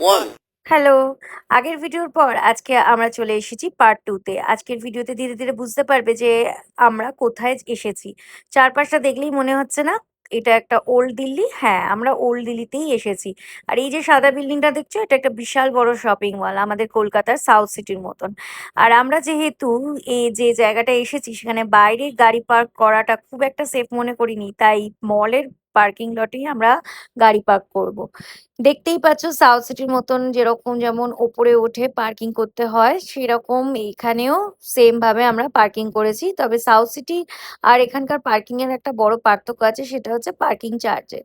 One. Hello! আগের ভিডিওর পর আজকে আমরা চলে এসেছি পার্ট 2 তে। আজকের ভিডিওতে ধীরে, ধীরে বুঝতে পারবে যে আমরা কোথায় এসেছি। চারপাশটা দেখলেই মনে হচ্ছে না এটা একটা ওল্ড দিল্লি? হ্যাঁ, আমরা ওল্ড দিল্লিতেই এসেছি। আর এই যে সাদা বিল্ডিংটা দেখছো এটা একটা বিশাল বড় শপিং মল আমাদের কলকাতার সাউথ সিটির মতন। আর আমরা যেহেতু এই যে জায়গাটায় এসেছি সেখানে বাইরে গাড়ি পার্ক করাটা খুব একটা সেফ মনে করিনি। তাই মলের পার্কিং লটেই আমরা গাড়ি পার্ক করব। দেখতেই পাচ্ছ সাউথ সিটির মতন যেমন ওপরে উঠে পার্কিং করতে হয় সেরকম এইখানেও সেম ভাবে আমরা পার্কিং করেছি। তবে সাউথ সিটি আর এখানকার পার্কিং এর একটা বড় পার্থক্য আছে, সেটা হচ্ছে পার্কিং চার্জে।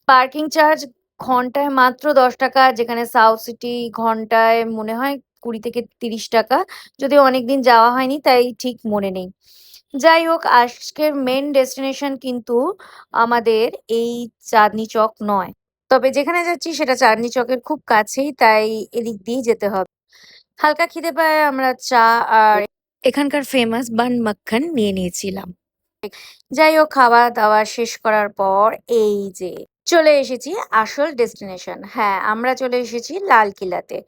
পার্কিং চার্জ ঘন্টায় মাত্র 10 টাকা, যেখানে সাউথ সিটি ঘন্টায় মনে হয় 20 থেকে 30 টাকা। যদিও অনেকদিন যাওয়া হয়নি তাই ঠিক মনে নেই। যাই হোক, আজকের মেন ডেস্টিনেশন কিন্তু আমাদের এই চাঁদনি চক নয়। তবে যেখানে যাচ্ছি সেটা চাঁদনি চকের খুব কাছেই, তাই এদিক দিয়েই যেতে হবে। হালকা খিদে পায় আমরা চা আর এখানকার ফেমাস বান মাক্খান নিয়ে নিয়েছিলাম। যাই হোক, খাওয়া-দাওয়া শেষ করার পর এই যে চলে এসেছি আসল ডেস্টিনেশন। হ্যাঁ, আমরা চলে এসেছি লালকিল্লাতে।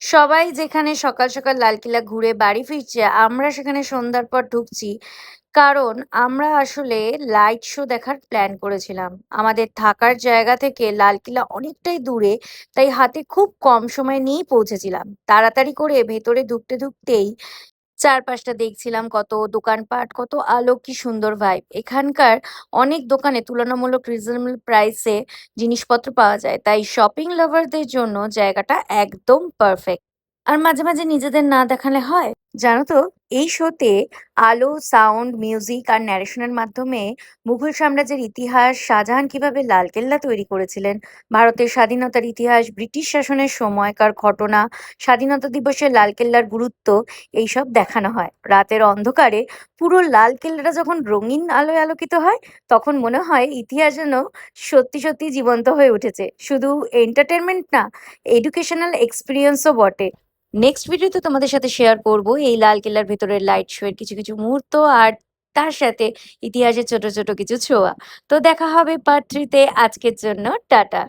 সবাই যেখানে সকাল, সকাল লালকিল্লা ঘুরে বাড়ি ফিরছে, আমরা সেখানে সন্ধ্যার পর ঢুকছি। কারণ আমরা আসলে লাইট শো দেখার প্ল্যান করেছিলাম। আমাদের থাকার জায়গা থেকে লালকিল্লা অনেকটাই দূরে, তাই হাতে খুব কম সময় নিয়েই পৌঁছেছিলাম। তাড়াতাড়ি করে ভেতরে ঢুকতে, ঢুকতেই চারপাশটা দেখছিলাম, কত দোকানপাট, কত আলো, কি সুন্দর ভাইব। এখানকার অনেক দোকানে তুলনামূলক রিজনেবল প্রাইসে জিনিসপত্র পাওয়া যায়। তাই শপিং লাভারদের জন্য জায়গাটা একদম পারফেক্ট। আর মাঝে, মাঝে নিজেদের না দেখালে হয়? জানো তো, এই শোতে আলো, সাউন্ড, মিউজিক আর ন্যারেশনের মাধ্যমে মুঘল সাম্রাজ্যের ইতিহাস, শাহজাহান কিভাবে লালকেল্লা তৈরি করেছিলেন, ভারতের স্বাধীনতার ইতিহাস, ব্রিটিশ শাসনের সময়কার ঘটনা, স্বাধীনতা দিবসে লালকেল্লার গুরুত্ব এইসব দেখানো হয়। রাতের অন্ধকারে পুরো লালকেল্লাটা যখন রঙিন আলোয় আলোকিত হয়, তখন মনে হয় ইতিহাস যেন সত্যি, সত্যি জীবন্ত হয়ে উঠেছে। শুধু এন্টারটেনমেন্ট না, এডুকেশনাল এক্সপেরিয়েন্সও বটে। নেক্সট ভিডিওতে তোমাদের সাথে শেয়ার করব এই লালকেল্লার ভেতরের লাইট শো এর কিছু, কিছু মুহূর্ত আর তার সাথে ইতিহাসের ছোট, ছোট কিছু ছোঁয়া। তো দেখা হবে পার্ট 3 তে। আজকের জন্য টাটা।